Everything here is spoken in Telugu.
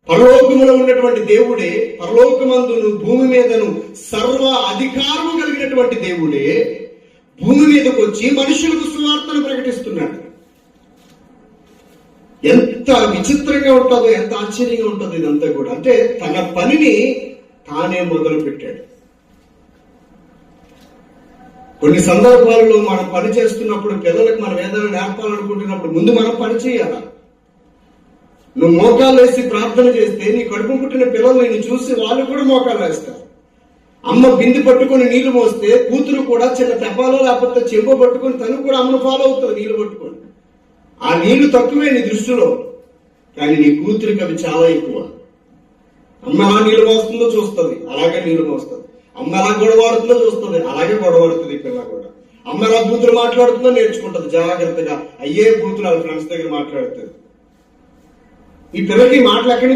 పరలోకములో ఉన్నటువంటి దేవుడే, పరలోకమందును భూమి మీదను సర్వ అధికారము కలిగినటువంటి దేవుడే భూమి మీదకు వచ్చి మనుషులకు సువార్తను ప్రకటిస్తున్నాడు. ఎంత విచిత్రంగా ఉంటుందో, ఎంత ఆశ్చర్యంగా ఉంటుందో ఇదంతా కూడా. అంటే తన పనిని తానే మొదలు పెట్టాడు. కొన్ని సందర్భాలలో మనం పని చేస్తున్నప్పుడు, పిల్లలకు మనం ఏదైనా నేర్పాలనుకుంటున్నప్పుడు ముందు మనం పని చేయాలి. నువ్వు మోకాలు వేసి ప్రార్థన చేస్తే నీ కడుపు పుట్టిన పిల్లలు నేను చూసి వాళ్ళు కూడా మోకాలు వేస్తారు. అమ్మ బింది పట్టుకొని నీళ్లు మోస్తే కూతురు కూడా చిన్న తెప్పాలో లేకపోతే చెంబ పట్టుకొని తను కూడా అమ్మను ఫాలో అవుతుంది నీళ్లు పట్టుకొని. ఆ నీళ్లు తక్కువే నీ దృష్టిలో, కానీ నీ కూతురికి అవి చాలా ఎక్కువ. అమ్మ ఎలా నీళ్లు మోస్తుందో చూస్తుంది, అలాగే నీళ్లు మోస్తుంది. అమ్మ ఎలా గొడవాడుతుందో చూస్తుంది, అలాగే గొడవాడుతుంది ఈ పిల్ల కూడా. అమ్మ ఎలా బూతులు మాట్లాడుతుందో నేర్చుకుంటుంది జాగ్రత్తగా. అయ్యే బూతులు వాళ్ళ ఫ్రెండ్స్ దగ్గర మాట్లాడుతుంది. ఈ పిల్లకి మాటలు ఎక్కడి నుంచి